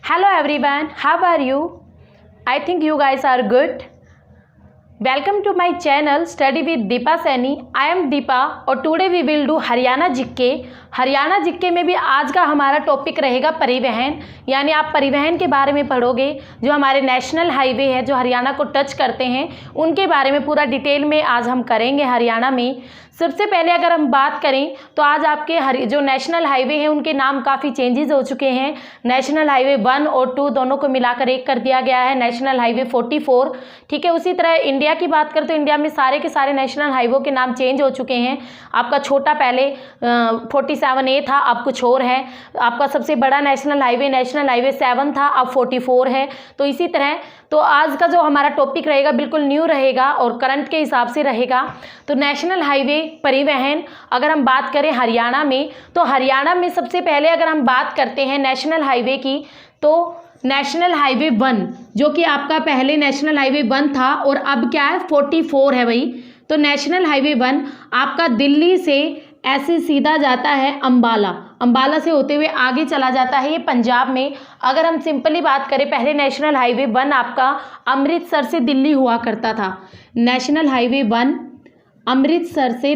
Hello everyone, how are you? I think you guys are good. Welcome to my channel Study with Deepa Saini. I am Deepa और today we will do Haryana GK. Haryana GK में भी आज का हमारा topic रहेगा परिवहन, यानी आप परिवहन के बारे में पढ़ोगे। जो हमारे नेशनल हाईवे है जो हरियाणा को टच करते हैं उनके बारे में पूरा डिटेल में आज हम करेंगे हरियाणा में। सबसे पहले अगर हम बात करें तो आज आपके जो नेशनल हाईवे हैं उनके नाम काफ़ी चेंजेस हो चुके हैं। नेशनल हाईवे 1 और 2 दोनों को मिलाकर एक कर दिया गया है, नेशनल हाईवे 44। ठीक है, उसी तरह इंडिया की बात करें तो इंडिया में सारे के सारे नेशनल हाईवे के नाम चेंज हो चुके हैं। आपका छोटा पहले 47A था, अब कुछ और है। आपका सबसे बड़ा नेशनल हाईवे 7 था, अब 44 है। तो इसी तरह तो आज का जो हमारा टॉपिक रहेगा बिल्कुल न्यू रहेगा और करंट के हिसाब से रहेगा। तो नेशनल हाईवे परिवहन अगर हम बात करें हरियाणा में, तो हरियाणा में सबसे पहले अगर हम बात करते हैं नेशनल हाईवे की, तो नेशनल हाईवे 1 जो कि आपका पहले नेशनल हाईवे 1 था और अब क्या है 44 है भाई। तो नेशनल हाईवे 1 आपका दिल्ली से ऐसे सीधा जाता है अंबाला से होते हुए आगे चला जाता है ये पंजाब में। अगर हम सिंपली बात करें, पहले नेशनल हाईवे 1 आपका अमृतसर से दिल्ली हुआ करता था। नेशनल हाईवे 1 अमृतसर से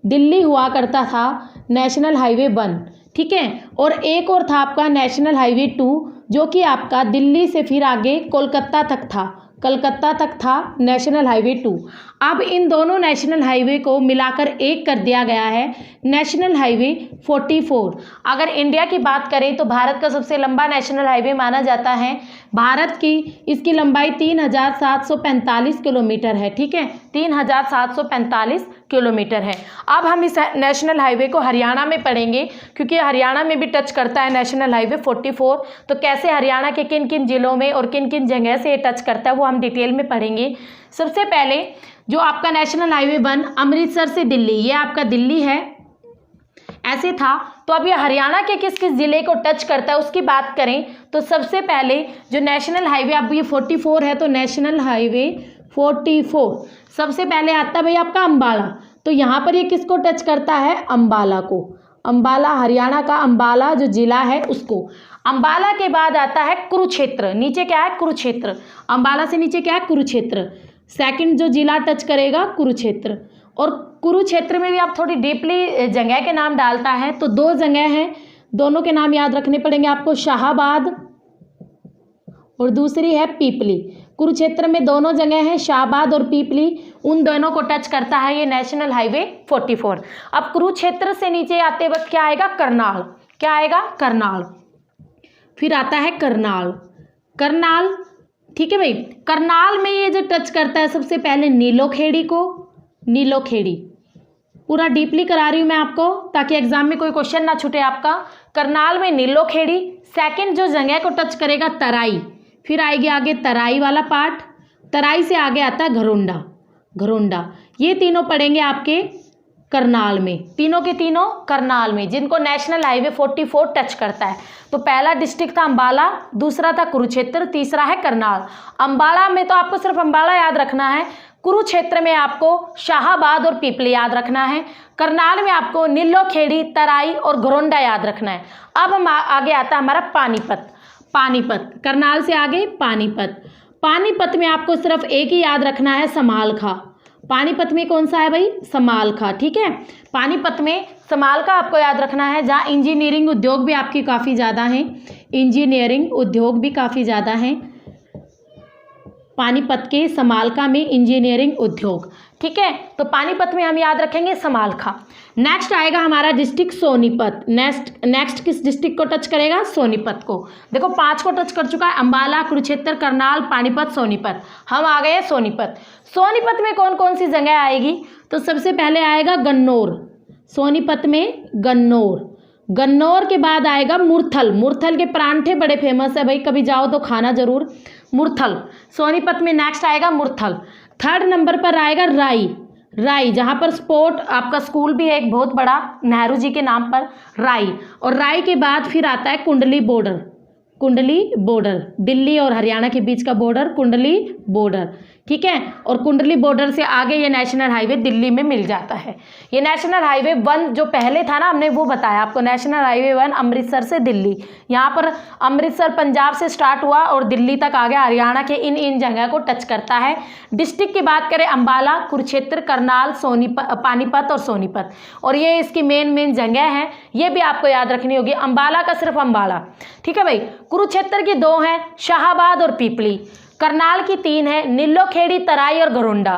दिल्ली हुआ करता था था हाईवे 1। ठीक है, और एक और था आपका नेशनल हाईवे 2 जो कि आपका दिल्ली से फिर आगे कोलकाता तक था नेशनल हाईवे 2। अब इन दोनों नेशनल हाईवे को मिलाकर एक कर दिया गया है नेशनल हाईवे 44। अगर इंडिया की बात करें तो भारत का सबसे लंबा नेशनल हाईवे माना जाता है। भारत की इसकी लंबाई 3745 किलोमीटर है। ठीक है, 3745 किलोमीटर है। अब हम इस नेशनल हाईवे को हरियाणा में पढ़ेंगे क्योंकि हरियाणा में भी टच करता है नेशनल हाईवे 44। तो कैसे हरियाणा के किन किन जिलों में और किन किन जगह से ये टच करता है वो हम डिटेल में पढ़ेंगे। सबसे पहले जो आपका नेशनल हाईवे 1 अमृतसर से दिल्ली, ये आपका दिल्ली है ऐसे था। तो अब ये हरियाणा के किस किस जिले को टच करता है उसकी बात करें तो सबसे पहले जो नेशनल हाईवे, अब ये 44 है तो नेशनल हाईवे 44 सबसे पहले आता है भाई आपका अंबाला। तो यहाँ पर ये किसको टच करता है, अंबाला को। अंबाला, हरियाणा का अंबाला जो जिला है उसको। अंबाला के बाद आता है कुरुक्षेत्र, नीचे क्या है कुरुक्षेत्र। अंबाला से नीचे क्या है कुरुक्षेत्र। सेकंड जो जिला टच करेगा कुरुक्षेत्र। और कुरुक्षेत्र में भी आप थोड़ी डीपली जगह के नाम डालता है तो 2 जगह हैं, दोनों के नाम याद रखने पड़ेंगे आपको, शाहाबाद और दूसरी है पीपली। कुरुक्षेत्र में दोनों जगह हैं, शाहाबाद और पीपली, उन दोनों को टच करता है ये नेशनल हाईवे 44। अब कुरुक्षेत्र से नीचे आते वक्त क्या आएगा, करनाल। क्या आएगा, करनाल। फिर आता है करनाल। ठीक है भाई, करनाल में ये जो टच करता है सबसे पहले नीलोखेड़ी को। नीलोखेड़ी पूरा डीपली करा रही हूँ मैं आपको ताकि एग्जाम में कोई क्वेश्चन ना छूटे आपका। करनाल में नीलोखेड़ी। सेकंड जो जगह को टच करेगा तराई, फिर आएगी आगे तराई वाला पार्ट। तराई से आगे आता है घरोंडा। ये तीनों पड़ेंगे आपके करनाल में, तीनों के तीनों करनाल में, जिनको नेशनल हाईवे 44 टच करता है। तो पहला डिस्ट्रिक्ट था अंबाला, दूसरा था कुरुक्षेत्र, तीसरा है करनाल। अंबाला में तो आपको सिर्फ अंबाला याद रखना है, कुरुक्षेत्र में आपको शाहाबाद और पीपली याद रखना है, करनाल में आपको नीलोखेड़ी, तराई और घरोंडा याद रखना है। अब हम आगे आता है हमारा पानीपत। करनाल से आगे पानीपत में आपको सिर्फ एक ही याद रखना है, समालखा। पानीपत में कौन सा है भाई, समालखा। ठीक है, पानीपत में समालखा आपको याद रखना है, जहाँ इंजीनियरिंग उद्योग भी आपकी काफ़ी ज़्यादा हैं। पानीपत के समालखा में इंजीनियरिंग उद्योग। ठीक है, तो पानीपत में हम याद रखेंगे समालखा। नेक्स्ट आएगा हमारा डिस्ट्रिक्ट सोनीपत। नेक्स्ट किस डिस्ट्रिक्ट को टच करेगा, सोनीपत को। देखो 5 को टच कर चुका है, अंबाला, कुरुक्षेत्र, करनाल, पानीपत, सोनीपत। हम आ गए सोनीपत। सोनीपत में कौन कौन सी जगह आएगी, तो सबसे पहले आएगा गन्नौर। सोनीपत में गन्नौर के बाद आएगा मुरथल के परांठे बड़े फेमस है भाई, कभी जाओ तो खाना जरूर। मुरथल सोनीपत में नेक्स्ट आएगा मुरथल। थर्ड नंबर पर आएगा राई, जहाँ पर स्पोर्ट आपका स्कूल भी है एक बहुत बड़ा, नेहरू जी के नाम पर, राई। और राई के बाद फिर आता है कुंडली बॉर्डर, दिल्ली और हरियाणा के बीच का बॉर्डर, कुंडली बॉर्डर। ठीक है। और कुंडली बॉर्डर से आगे ये नेशनल हाईवे दिल्ली में मिल जाता है। ये नेशनल हाईवे 1 जो पहले था ना, हमने वो बताया आपको, नेशनल हाईवे 1 अमृतसर से दिल्ली, यहाँ पर अमृतसर पंजाब से स्टार्ट हुआ और दिल्ली तक आ गया, हरियाणा के इन जगह को टच करता है। डिस्ट्रिक्ट की बात करें, अंबाला, कुरुक्षेत्र, करनाल, पानीपत और सोनीपत, और ये इसकी मेन जगह है, ये भी आपको याद रखनी होगी। अंबाला का सिर्फ अंबाला, ठीक है भाई। कुरुक्षेत्र की 2 हैं, शाहाबाद और पीपली। करनाल की 3 है, नीलोखेड़ी, तराई और घरोंडा।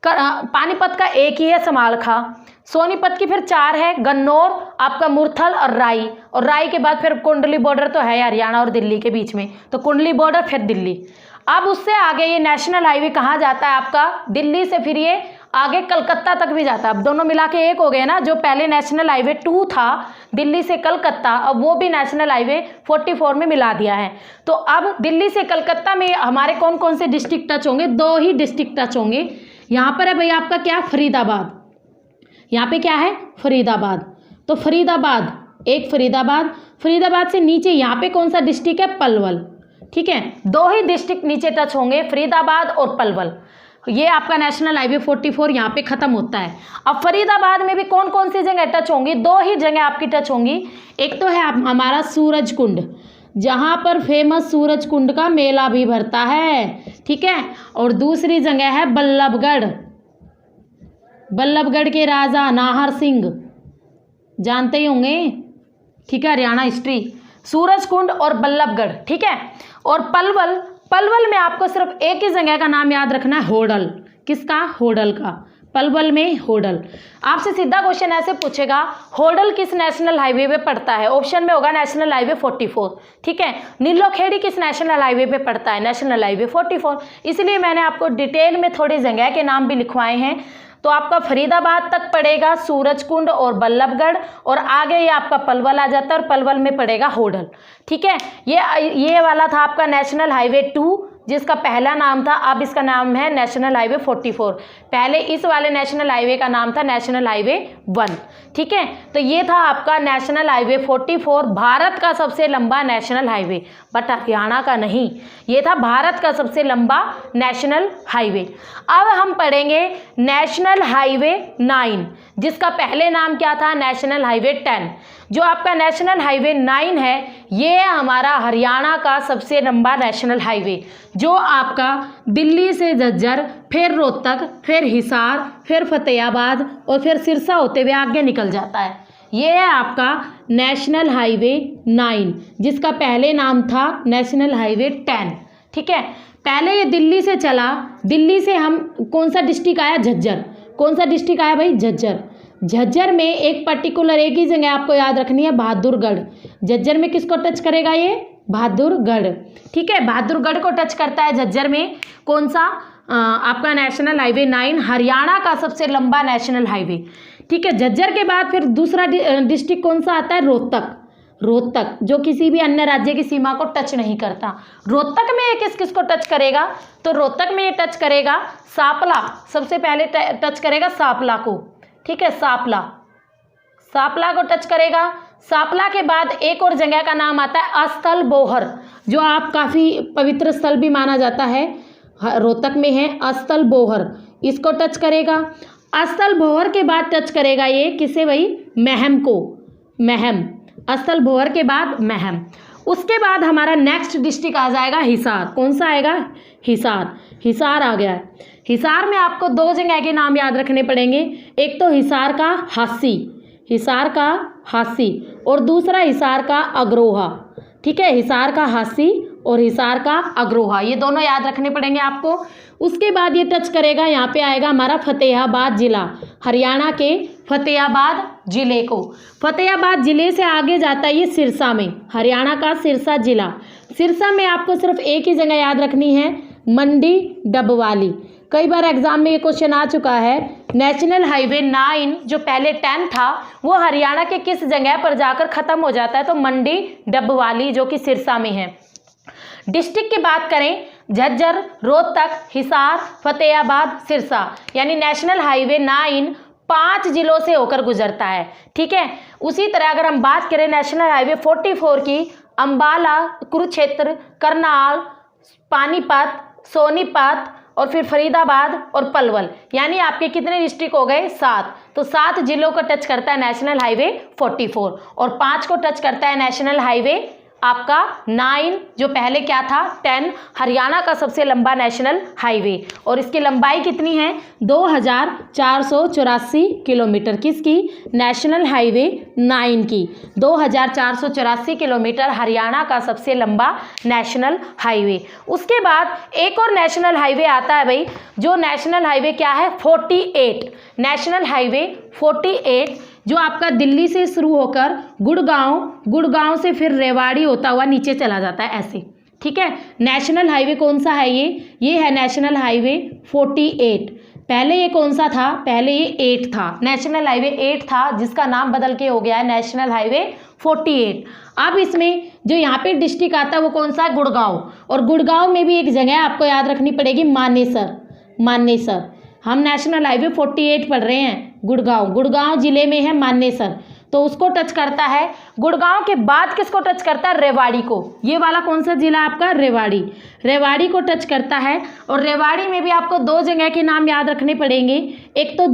पानीपत का 1 ही है, समालखा। सोनीपत की फिर 4 है, गन्नौर, आपका मुरथल और राई। और राई के बाद फिर कुंडली बॉर्डर तो है हरियाणा और दिल्ली के बीच में, तो कुंडली बॉर्डर फिर दिल्ली। अब उससे आगे ये नेशनल हाईवे कहाँ जाता है आपका, दिल्ली से फिर ये आगे कलकत्ता तक भी जाता है। अब दोनों मिला के एक हो गए ना, जो पहले नेशनल हाईवे 2 था दिल्ली से कलकत्ता, अब वो भी नेशनल हाईवे 44 में मिला दिया है। तो अब दिल्ली से कलकत्ता में हमारे कौन कौन से डिस्ट्रिक्ट टच होंगे, 2 ही डिस्ट्रिक्ट टच होंगे। यहाँ पर है भाई आपका क्या, फरीदाबाद, यहाँ पे क्या है, फरीदाबाद। तो फरीदाबाद, एक फरीदाबाद से नीचे यहाँ पे कौन सा डिस्ट्रिक्ट है, पलवल, ठीक है। 2 ही डिस्ट्रिक्ट नीचे टच होंगे, फरीदाबाद और पलवल। ये आपका नेशनल हाईवे 44 यहाँ पे खत्म होता है। अब फरीदाबाद में भी कौन कौन सी जगह टच होंगी, 2 ही जगह आपकी टच होंगी। एक तो है हमारा सूरज कुंड, जहाँ पर फेमस सूरज कुंड का मेला भी भरता है, ठीक है। और दूसरी जगह है बल्लभगढ़, बल्लभगढ़ के राजा नाहर सिंह, जानते ही होंगे, ठीक है, हरियाणा हिस्ट्री। सूरज कुंड और बल्लभगढ़, ठीक है। और पलवल में आपको सिर्फ एक ही जगह का नाम याद रखना है, होडल। किसका, होडल का, पलवल में होडल। आपसे सीधा क्वेश्चन ऐसे पूछेगा, होडल किस नेशनल हाईवे पे पड़ता है, ऑप्शन में होगा नेशनल हाईवे 44, ठीक है। नीलोखेड़ी किस नेशनल हाईवे पे पड़ता है, नेशनल हाईवे 44। इसलिए मैंने आपको डिटेल में थोड़ी जगह के नाम भी लिखवाए हैं। तो आपका फरीदाबाद तक पड़ेगा सूरज कुंड और बल्लभगढ़, और आगे ये आपका पलवल आ जाता है, और पलवल में पड़ेगा होडल, ठीक है। ये वाला था आपका नेशनल हाईवे 2, जिसका पहला नाम था, अब इसका नाम है नेशनल हाईवे 44। पहले इस वाले नेशनल हाईवे का नाम था नेशनल हाईवे 1, ठीक है। तो ये था आपका नेशनल हाईवे 44, भारत का सबसे लंबा नेशनल हाईवे, बट हरियाणा का नहीं, ये था भारत का सबसे लंबा नेशनल हाईवे। अब हम पढ़ेंगे नेशनल हाईवे 9, जिसका पहले नाम क्या था, नेशनल हाईवे 10। जो आपका नेशनल हाईवे 9 है, ये हमारा हरियाणा का सबसे लंबा नेशनल हाईवे, जो आपका दिल्ली से झज्जर, फिर रोहतक, फिर हिसार, फिर फतेहाबाद और फिर सिरसा होते हुए आगे निकल जाता है। ये है आपका नेशनल हाईवे 9, जिसका पहले नाम था नेशनल हाईवे 10, ठीक है। पहले ये दिल्ली से चला, दिल्ली से हम कौन सा डिस्ट्रिक्ट आया, झज्जर। कौन सा डिस्ट्रिक्ट आया भाई, झज्जर। झज्जर में एक पर्टिकुलर एक ही जगह आपको याद रखनी है, बहादुरगढ़। झज्जर में किसको टच करेगा ये, बहादुरगढ़, ठीक है। बहादुरगढ़ को टच करता है झज्जर में। कौन सा, आपका नेशनल हाईवे 9, हरियाणा का सबसे लंबा नेशनल हाईवे, ठीक है। झज्जर के बाद फिर दूसरा डिस्ट्रिक्ट कौन सा आता है, रोहतक। रोहतक जो किसी भी अन्य राज्य की सीमा को टच नहीं करता। रोहतक में ये किस को टच करेगा, तो रोहतक में ये टच करेगा सापला, सबसे पहले टच करेगा सापला को, ठीक है। सापला को टच करेगा। सापला के बाद एक और जगह का नाम आता है अस्थल बोहर, जो आप काफ़ी पवित्र स्थल भी माना जाता है, रोहतक में है अस्थल बोहर, इसको टच करेगा। अस्थल बोहर के बाद टच करेगा ये किसे भाई, महम को, महम। अस्थल बोहर के बाद महम। उसके बाद हमारा नेक्स्ट डिस्ट्रिक्ट आ जाएगा हिसार। कौन सा आएगा, हिसार। हिसार आ गया है। हिसार में आपको 2 जगह के नाम याद रखने पड़ेंगे, एक तो हिसार का हासी, हिसार का हासी, और दूसरा हिसार का अग्रोहा, ठीक है। हिसार का हासी और हिसार का अग्रोहा, ये दोनों याद रखने पड़ेंगे आपको। उसके बाद ये टच करेगा, यहाँ पे आएगा हमारा फतेहाबाद जिला, हरियाणा के फतेहाबाद जिले को। फतेहाबाद जिले से आगे जाता है ये सिरसा में, हरियाणा का सिरसा जिला। सिरसा में आपको सिर्फ एक ही जगह याद रखनी है, मंडी डबवाली। कई बार एग्जाम में ये क्वेश्चन आ चुका है, नेशनल हाईवे 9 जो पहले 10 था, वो हरियाणा के किस जगह पर जाकर ख़त्म हो जाता है, तो मंडी डबवाली, जो कि सिरसा में है। डिस्ट्रिक्ट की बात करें, झज्जर, रोहतक, हिसार, फतेहाबाद, सिरसा, यानी नेशनल हाईवे 9 5 जिलों से होकर गुजरता है, ठीक है। उसी तरह अगर हम बात करें नेशनल हाईवे 44 की, अंबाला, कुरुक्षेत्र, करनाल, पानीपत, सोनीपत और फिर फरीदाबाद और पलवल, यानी आपके कितने डिस्ट्रिक्ट हो गए? 7। तो 7 जिलों को टच करता है नेशनल हाईवे 44 और 5 को टच करता है नेशनल हाईवे आपका 9, जो पहले क्या था 10, हरियाणा का सबसे लंबा नेशनल हाईवे, और इसकी लंबाई कितनी है? 2484 किलोमीटर। किसकी? नेशनल हाईवे 9 की 2484 किलोमीटर हरियाणा का सबसे लंबा नेशनल हाईवे। उसके बाद एक और नेशनल हाईवे आता है भाई, जो नेशनल हाईवे क्या है? 48। नेशनल हाईवे 48 जो आपका दिल्ली से शुरू होकर गुड़गांव से फिर रेवाड़ी होता हुआ नीचे चला जाता है ऐसे, ठीक है। नेशनल हाईवे कौन सा है? ये है नेशनल हाईवे 48। पहले ये कौन सा था? पहले ये 8 था, नेशनल हाईवे 8 था, जिसका नाम बदल के हो गया है नेशनल हाईवे 48। अब इसमें जो यहाँ पे डिस्ट्रिक्ट आता है वो कौन सा है? गुड़गांव। और गुड़गांव में भी एक जगह आपको याद रखनी पड़ेगी, मानेसर। हम नेशनल हाईवे 48 पढ़ रहे हैं, गुड़गांव जिले में है मानेसर, तो उसको टच करता है। गुड़गांव के बाद किसको टच करता है? रेवाड़ी को। ये वाला कौन सा जिला आपका? रेवाड़ी को टच करता है। और रेवाड़ी में भी आपको 2 जगह के नाम याद रखने पड़ेंगे, एक तो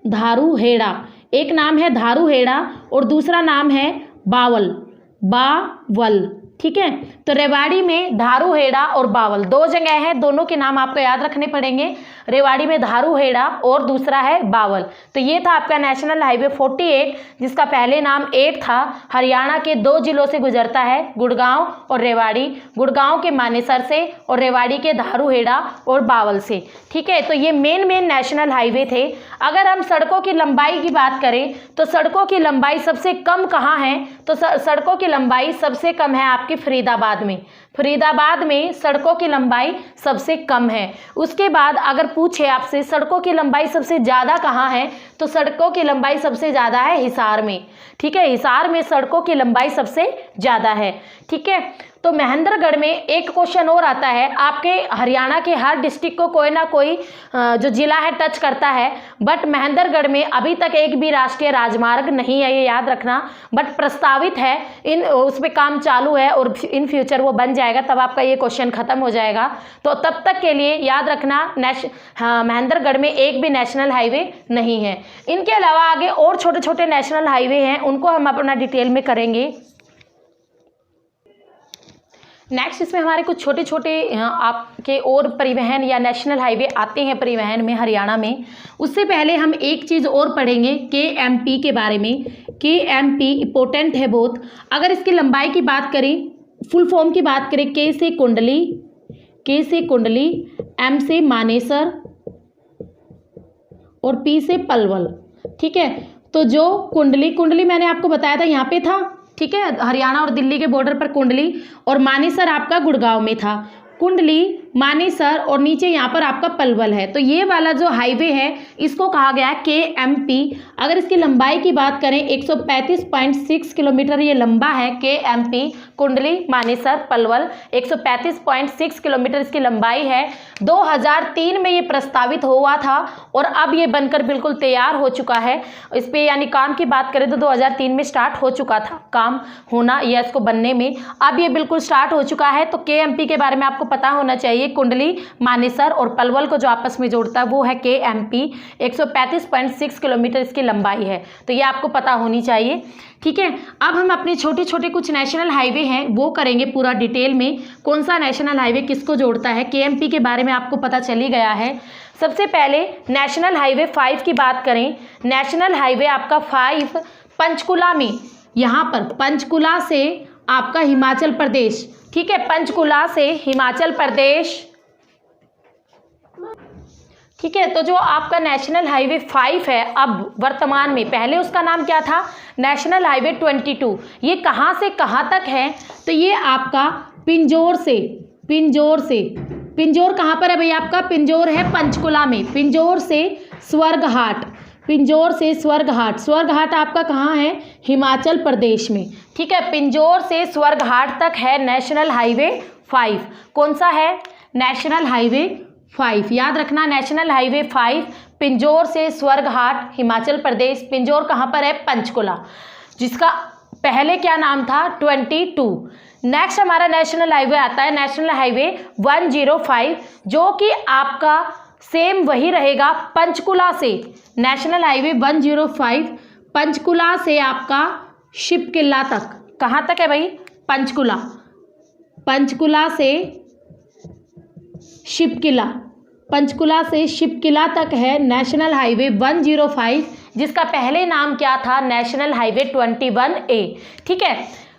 धारूहेड़ा, एक नाम है धारूहेड़ा और दूसरा नाम है बावल, ठीक है। तो रेवाड़ी में धारूहेड़ा और बावल 2 जगह हैं, दोनों के नाम आपको याद रखने पड़ेंगे। रेवाड़ी में धारूहेड़ा और दूसरा है बावल। तो ये था आपका नेशनल हाईवे 48, जिसका पहले नाम 8 था। हरियाणा के 2 जिलों से गुजरता है, गुड़गांव और रेवाड़ी, गुड़गांव के मानेसर से और रेवाड़ी के धारूहेड़ा और बावल से, ठीक है। तो ये मेन नेशनल हाईवे थे। अगर हम सड़कों की लंबाई की बात करें तो सड़कों की लंबाई सबसे कम कहाँ है? तो सड़कों की लंबाई सबसे कम है आपकी फरीदाबाद में सड़कों की लंबाई सबसे कम है। उसके बाद अगर पूछे आपसे सड़कों की लंबाई सबसे ज़्यादा कहाँ है, तो सड़कों की लंबाई सबसे ज़्यादा है हिसार में, ठीक है। हिसार में सड़कों की लंबाई सबसे ज़्यादा है, ठीक है। तो महेंद्रगढ़ में एक क्वेश्चन और आता है, आपके हरियाणा के हर डिस्ट्रिक्ट को कोई ना कोई जो जिला है टच करता है, बट महेंद्रगढ़ में अभी तक एक भी राष्ट्रीय राजमार्ग नहीं है, ये याद रखना। बट प्रस्तावित है, उस पर काम चालू है और इन फ्यूचर वो बन जाएगा, तब आपका ये क्वेश्चन खत्म हो जाएगा। तो तब तक के लिए याद रखना महेंद्रगढ़ में एक भी नेशनल हाईवे नहीं है। इनके अलावा आगे और छोटे छोटे नेशनल हाईवे हैं, उनको हम अपना डिटेल में करेंगे। नेक्स्ट इसमें हमारे कुछ छोटे छोटे आपके और परिवहन या नेशनल हाईवे आते हैं परिवहन में हरियाणा में। उससे पहले हम एक चीज़ और पढ़ेंगे KMP के बारे में। KMP इम्पोर्टेंट है बहुत। अगर इसकी लंबाई की बात करें, फुल फॉर्म की बात करें, K से कुंडली, M से मानेसर और P से पलवल, ठीक है। तो जो कुंडली मैंने आपको बताया था यहाँ पे था, ठीक है, हरियाणा और दिल्ली के बॉर्डर पर कुंडली, और मानेसर आपका गुड़गांव में था। कुंडली, मानेसर और नीचे यहाँ पर आपका पलवल है। तो ये वाला जो हाईवे है इसको कहा गया है KMP। अगर इसकी लंबाई की बात करें 135.6 किलोमीटर ये लंबा है KMP, कुंडली, मानेसर, पलवल 135.6 किलोमीटर इसकी लंबाई है। 2003 में ये प्रस्तावित हुआ था और अब ये बनकर बिल्कुल तैयार हो चुका है। इस पर यानी काम की बात करें तो 2003 में स्टार्ट हो चुका था काम होना या इसको बनने में, अब ये बिल्कुल स्टार्ट हो चुका है। तो KMP के बारे में आपको पता होना चाहिए। कुंडली, मानेसर और पलवल को जो आपस में जोड़ता है वो है KMP। 135.6 किलोमीटर इसकी लंबाई है, तो ये आपको पता होनी चाहिए, ठीक है। अब हम अपने छोटे छोटे कुछ नेशनल हाईवे हैं वो करेंगे पूरा डिटेल में। कौन सा नेशनल हाईवे किसको जोड़ता है, KMP के बारे में आपको पता चल ही गया है। सबसे पहले नेशनल हाईवे 5 की बात करें। नेशनल हाईवे आपका 5 पंचकुला में, यहाँ पर पंचकुला से आपका हिमाचल प्रदेश, ठीक है, पंचकुला से हिमाचल प्रदेश, ठीक है। तो जो आपका नेशनल हाईवे 5 है अब वर्तमान में, पहले उसका नाम क्या था, नेशनल हाईवे 22। ये कहाँ से कहाँ तक है, तो ये आपका पिंजौर कहाँ पर है भाई, आपका पिंजौर है पंचकुला में। पिंजौर से स्वर्गहाट आपका कहाँ है, हिमाचल प्रदेश में, ठीक है। पिंजौर से स्वर्गहाट तक है नेशनल हाईवे 5। कौन सा है, नेशनल हाईवे 5, याद रखना, नेशनल हाईवे 5 पिंजौर से स्वर्गहाट हिमाचल प्रदेश। पिंजौर कहाँ पर है, पंचकुला, जिसका पहले क्या नाम था 22। नेक्स्ट हमारा नेशनल हाईवे आता है नेशनल हाईवे 105, जो कि आपका सेम वही रहेगा पंचकुला से। नेशनल हाईवे 105 पंचकुला से आपका शिपकिला तक। कहाँ तक है भाई? पंचकुला, पंचकुला से शिपकिला, पंचकुला से शिपकिला तक है नेशनल हाईवे 105, जिसका पहले नाम क्या था? National highway 21A। ठीक है,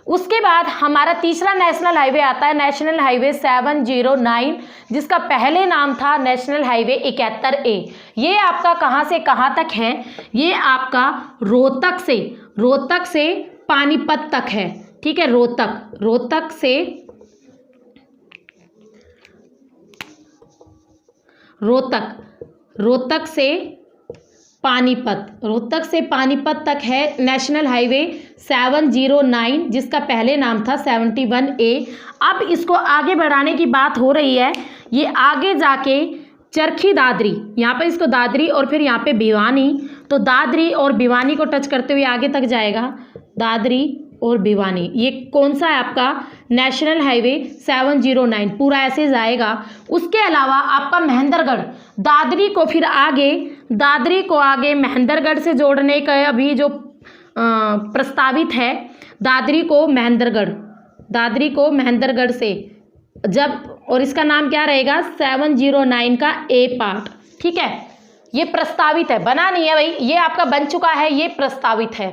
उसके बाद हमारा तीसरा नेशनल हाईवे आता है नेशनल हाईवे 709, जिसका पहले नाम था नेशनल हाईवे 71A। ये आपका कहाँ से कहाँ तक है? ये आपका रोहतक से पानीपत तक है। ठीक है, रोहतक से पानीपत तक है नेशनल हाईवे 709, जिसका पहले नाम था 71A। अब इसको आगे बढ़ाने की बात हो रही है। ये आगे जाके चरखी दादरी, यहाँ पे इसको दादरी और फिर यहाँ पे भिवानी, तो दादरी और भिवानी को टच करते हुए आगे तक जाएगा। दादरी और भिवानी, ये कौन सा है आपका? नेशनल हाईवे 709, पूरा ऐसे जाएगा। उसके अलावा आपका महेंद्रगढ़, दादरी को आगे महेंद्रगढ़ से जोड़ने का अभी जो प्रस्तावित है, दादरी को महेंद्रगढ़ से जब, और इसका नाम क्या रहेगा? 709 का A पार्ट। ठीक है, ये प्रस्तावित है, बना नहीं है भाई, ये आपका बन चुका है, ये प्रस्तावित है।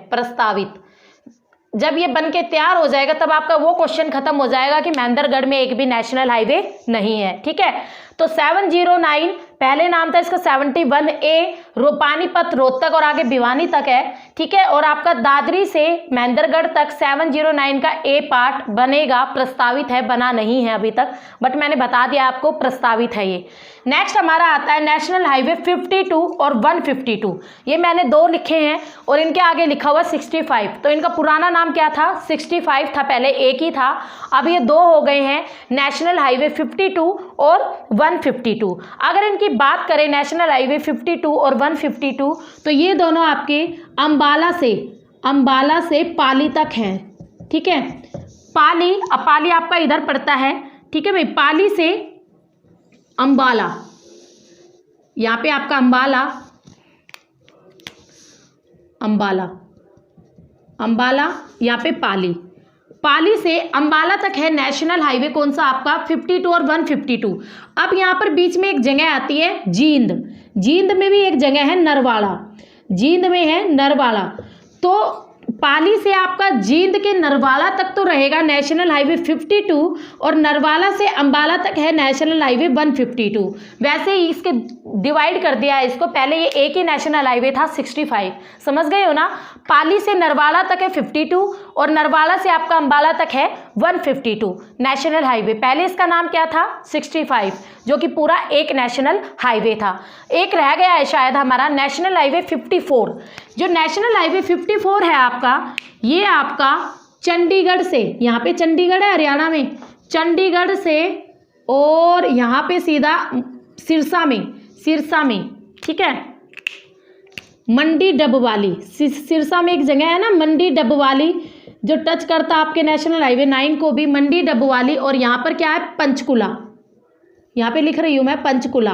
जब ये बन के तैयार हो जाएगा तब आपका वो क्वेश्चन खत्म हो जाएगा कि महेंद्रगढ़ में एक भी नेशनल हाईवे नहीं है। ठीक है, तो 709 पहले नाम था इसका 71A, पानीपत, रोहतक और आगे भिवानी तक है। ठीक है, और आपका दादरी से महेंद्रगढ़ तक 709 का A पार्ट बनेगा, प्रस्तावित है, बना नहीं है अभी तक, बट मैंने बता दिया आपको प्रस्तावित है ये। नेक्स्ट हमारा आता है नेशनल हाईवे 52 और 152। ये मैंने 2 लिखे हैं और इनके आगे लिखा हुआ 65। तो इनका पुराना नाम क्या था? 65 था, पहले एक ही था, अब ये 2 हो गए हैं, नेशनल हाईवे 52 और 152। अगर इनकी बात करें नेशनल हाईवे 52 और 152, तो ये दोनों आपके अंबाला से पाली तक हैं। ठीक है, पाली आपका इधर पड़ता है। ठीक है भाई, पाली से अंबाला, यहाँ पे आपका अंबाला, यहाँ पे पाली से अंबाला तक है नेशनल हाईवे कौन सा आपका? 52 और 152। अब यहाँ पर बीच में एक जगह आती है जींद में भी एक जगह है नरवाला। तो पाली से आपका जींद के नरवाला तक तो रहेगा नेशनल हाईवे 52, और नरवाला से अंबाला तक है नेशनल हाईवे 152। वैसे ही इसके डिवाइड कर दिया है इसको, पहले ये एक ही नेशनल हाईवे था 65, समझ गए हो ना? पाली से नरवाला तक है 52 और नरवाला से आपका अंबाला तक है 152 नेशनल हाईवे। पहले इसका नाम क्या था? 65, जो कि पूरा एक नेशनल हाईवे था। एक रह गया है शायद हमारा नेशनल हाईवे 54। जो नेशनल हाईवे 54 है आपका, ये आपका चंडीगढ़ से, यहाँ पे चंडीगढ़ है हरियाणा में, चंडीगढ़ से और यहाँ पे सीधा सिरसा में। ठीक है, मंडी डबवाली, सिरसा में एक जगह है ना मंडी डबवाली, जो टच करता आपके नेशनल हाईवे 9 को भी, मंडी डबवाली। और यहाँ पर क्या है? पंचकुला, यहाँ पे लिख रही हूँ मैं पंचकुला,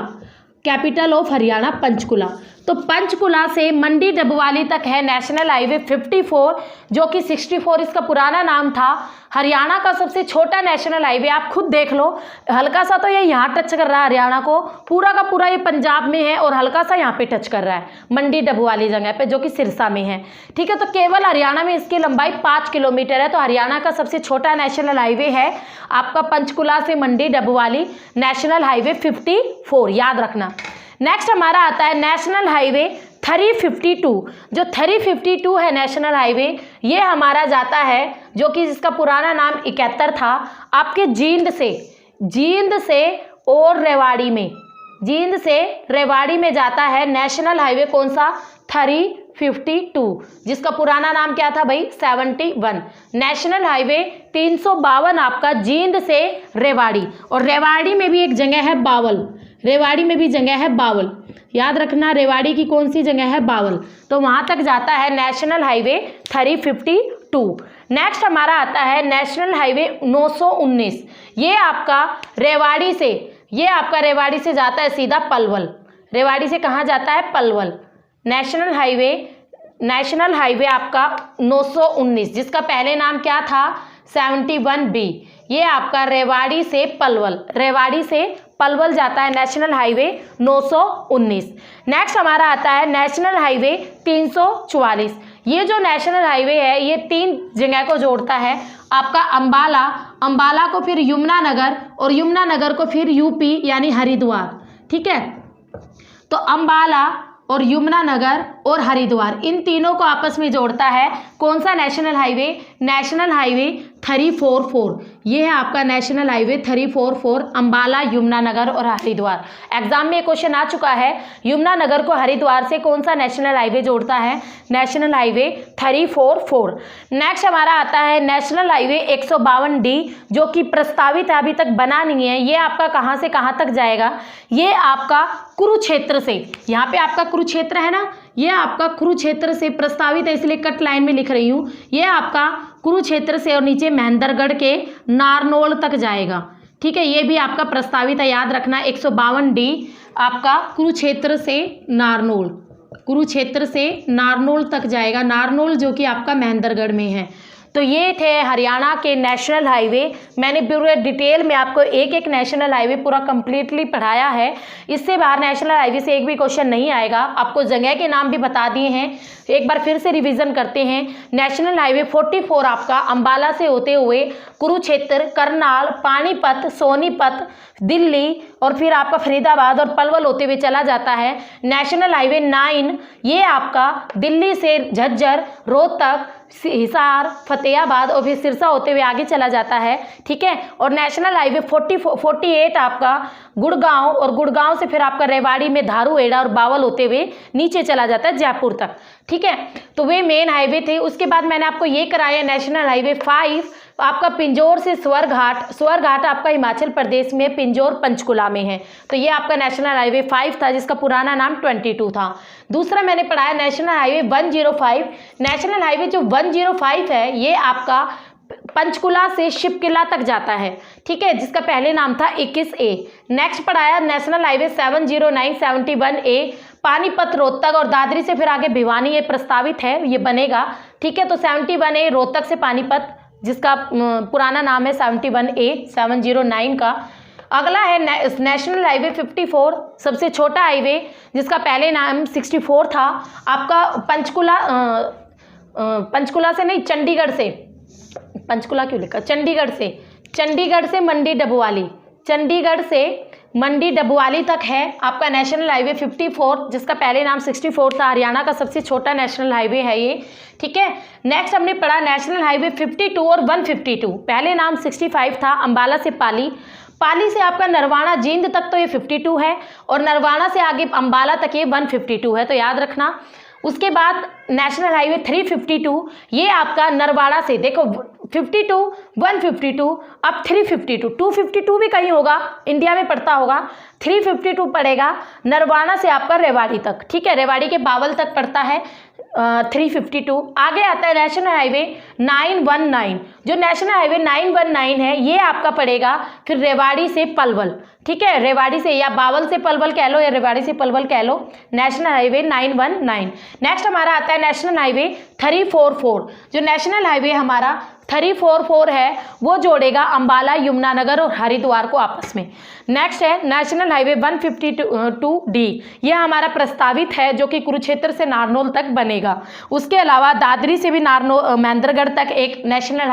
कैपिटल ऑफ हरियाणा पंचकुला। तो पंचकुला से मंडी डबवाली तक है नेशनल हाईवे 54, जो कि 64 इसका पुराना नाम था। हरियाणा का सबसे छोटा नेशनल हाईवे, आप खुद देख लो, हल्का सा तो ये यहाँ टच कर रहा है हरियाणा को, पूरा का पूरा ये पंजाब में है और हल्का सा यहाँ पे टच कर रहा है मंडी डबवाली जगह पे, जो कि सिरसा में है। ठीक है, तो केवल हरियाणा में इसकी लंबाई 5 किलोमीटर है। तो हरियाणा का सबसे छोटा नेशनल हाईवे है आपका पंचकुला से मंडी डबवाली, नेशनल हाईवे 54, याद रखना। नेक्स्ट हमारा आता है नेशनल हाईवे 352। जो 352 है नेशनल हाईवे, ये हमारा जाता है, जो कि जिसका पुराना नाम 71 था, आपके जींद से और रेवाड़ी में जाता है नेशनल हाईवे कौन सा? 352, जिसका पुराना नाम क्या था भाई? 71। नेशनल हाईवे 352 आपका जींद से रेवाड़ी, और रेवाड़ी में भी एक जगह है बावल, रेवाड़ी में भी जगह है बावल, याद रखना रेवाड़ी की कौन सी जगह है, बावल, तो वहाँ तक जाता है नेशनल हाईवे 352। नेक्स्ट हमारा आता है नेशनल हाईवे 919, ये आपका रेवाड़ी से जाता है सीधा पलवल। रेवाड़ी से कहाँ जाता है, पलवल। नेशनल हाईवे आपका 919 जिसका पहले नाम क्या था 71B, ये आपका रेवाड़ी से पलवल जाता है नेशनल हाईवे 919। नेक्स्ट हमारा आता है नेशनल हाईवे 344, ये जो नेशनल हाईवे है ये 3 जगह को जोड़ता है, आपका अंबाला को फिर यमुनानगर और यमुनानगर को फिर यूपी यानी हरिद्वार, ठीक है। तो अंबाला और यमुनानगर और हरिद्वार इन तीनों को आपस में जोड़ता है कौन सा नेशनल हाईवे 344, ये है आपका नेशनल हाईवे 344 अंबाला, यमुनानगर और हरिद्वार। एग्जाम में क्वेश्चन आ चुका है, यमुनानगर को हरिद्वार से कौन सा नेशनल हाईवे जोड़ता है, नेशनल हाईवे 344। नेक्स्ट हमारा आता है नेशनल हाईवे 152D जो कि प्रस्तावित है, अभी तक बना नहीं है। ये आपका कहाँ से कहाँ तक जाएगा, ये आपका कुरुक्षेत्र से, यहाँ पे आपका कुरुक्षेत्र है ना, ये आपका कुरुक्षेत्र से प्रस्तावित है इसलिए कट लाइन में लिख रही हूँ। ये आपका कुरुक्षेत्र से और नीचे महेंद्रगढ़ के नारनौल तक जाएगा, ठीक है। ये भी आपका प्रस्तावित है, याद रखना 152D आपका कुरुक्षेत्र से नारनौल तक जाएगा, नारनौल जो कि आपका महेंद्रगढ़ में है। तो ये थे हरियाणा के नेशनल हाईवे। मैंने पूरे डिटेल में आपको एक एक नेशनल हाईवे पूरा कंप्लीटली पढ़ाया है। इससे बाहर नेशनल हाईवे से एक भी क्वेश्चन नहीं आएगा। आपको जगह के नाम भी बता दिए हैं, एक बार फिर से रिवीजन करते हैं। नेशनल हाईवे 44 आपका अंबाला से होते हुए कुरुक्षेत्र, करनाल, पानीपत, सोनीपत, दिल्ली और फिर आपका फरीदाबाद और पलवल होते हुए चला जाता है। नेशनल हाईवे 9 ये आपका दिल्ली से झज्जर, रोहतक, हिसार, फतेहाबाद और फिर सिरसा होते हुए आगे चला जाता है, ठीक है। और नेशनल हाईवे 48 आपका गुड़गांव और गुड़गांव से फिर आपका रेवाड़ी में धारूहेड़ा और बावल होते हुए नीचे चला जाता है जयपुर तक, ठीक है। तो वे मेन हाईवे थे। उसके बाद मैंने आपको ये कराया नेशनल हाईवे 5 आपका पिंजौर से स्वर्घाट आपका हिमाचल प्रदेश में पिंजौर पंचकुला में है। तो ये आपका नेशनल हाईवे 5 था जिसका पुराना नाम 22 था। दूसरा मैंने पढ़ाया नेशनल हाईवे 105। नेशनल हाईवे जो 105 है ये आपका पंचकुला से शिवकिला तक जाता है, ठीक है, जिसका पहले नाम था 21A। नेक्स्ट पढ़ाया national highway 709 71A Panipat, Rohtak और दादरी से फिर आगे भिवानी, ये प्रस्तावित है, ये बनेगा, ठीक है। तो 71A रोहतक से पानीपत जिसका पुराना नाम है 71A 709 का। अगला है नेशनल हाईवे 54 सबसे छोटा हाईवे जिसका पहले नाम 64 था आपका पंचकुला से नहीं, चंडीगढ़ से, पंचकुला क्यों लिखा, चंडीगढ़ से मंडी डबवाली तक है आपका नेशनल हाईवे 54 जिसका पहले नाम 64 था। हरियाणा का सबसे छोटा नेशनल हाईवे है ये, ठीक है। नेक्स्ट हमने पढ़ा नेशनल हाईवे 52 और 152। पहले नाम 65 था, अंबाला से पाली से आपका नरवाना जींद तक तो ये 52 है और नरवाना से आगे अंबाला तक ये 152 है, तो याद रखना। उसके बाद नेशनल हाईवे 352 ये आपका नरवाड़ा से, देखो 52 152 अब 352 252 भी कहीं होगा, इंडिया में पड़ता होगा, 352 पड़ेगा नरवाना से आपका रेवाड़ी तक, ठीक है, रेवाड़ी के बावल तक पड़ता है 352। आगे आता है नेशनल हाईवे 919। जो नेशनल हाईवे 919 है ये आपका पड़ेगा फिर रेवाड़ी से पलवल, ठीक है, रेवाड़ी से या बावल से पलवल कह लो या रेवाड़ी से पलवल कह लो, नेशनल हाईवे 919। नेक्स्ट हमारा आता है नेशनल हाईवे 344। जो नेशनल हाईवे हमारा 344 है वो जोड़ेगा अंबाला, यमुनानगर और हरिद्वार को आपस में। नेक्स्ट है नेशनल हाईवे 152D, यह हमारा प्रस्तावित है जो कि कुरुक्षेत्र से नारनौल तक बनेगा। उसके अलावा दादरी से भी महेंद्रगढ़ तक एक नेशनल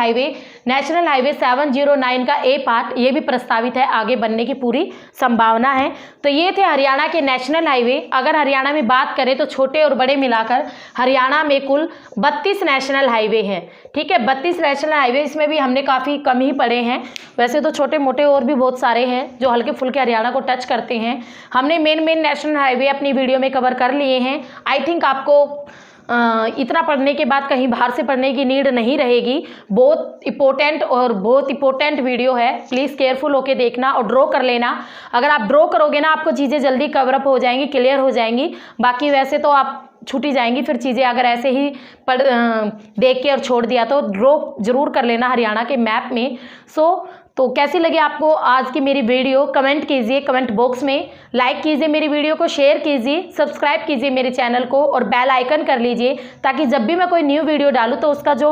हाईवे 709 का A पार्ट ये भी प्रस्तावित है, आगे बनने की पूरी संभावना है। तो ये थे हरियाणा के नेशनल हाईवे। अगर हरियाणा में बात करें तो छोटे और बड़े मिलाकर हरियाणा में कुल 32 नेशनल हाईवे हैं, ठीक है, 32 नेशनल हाईवे। इसमें भी हमने काफ़ी कम ही पढ़े हैं, वैसे तो छोटे मोटे और भी बहुत सारे हैं जो हल्के फुल्के हरियाणा को टच करते हैं। हमने मेन नेशनल हाईवे अपनी वीडियो में कवर कर लिए हैं। आई थिंक आपको इतना पढ़ने के बाद कहीं बाहर से पढ़ने की नीड नहीं रहेगी। बहुत इंपॉर्टेंट वीडियो है, प्लीज़ केयरफुल होके देखना और ड्रॉ कर लेना। अगर आप ड्रॉ करोगे ना आपको चीज़ें जल्दी कवरअप हो जाएंगी, क्लियर हो जाएंगी। बाकी वैसे तो आप छूटी जाएंगी फिर चीज़ें, अगर ऐसे ही देख के और छोड़ दिया तो ड्रॉ जरूर कर लेना हरियाणा के मैप में। तो कैसी लगी आपको आज की मेरी वीडियो, कमेंट कीजिए कमेंट बॉक्स में, लाइक कीजिए मेरी वीडियो को, शेयर कीजिए, सब्सक्राइब कीजिए मेरे चैनल को और बेल आइकन कर लीजिए, ताकि जब भी मैं कोई न्यू वीडियो डालूँ तो उसका जो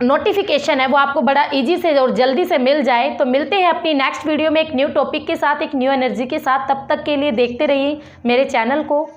नोटिफिकेशन है वो आपको बड़ा इजी से और जल्दी से मिल जाए। तो मिलते हैं अपनी नेक्स्ट वीडियो में एक न्यू टॉपिक के साथ, एक न्यू एनर्जी के साथ। तब तक के लिए देखते रहिए मेरे चैनल को।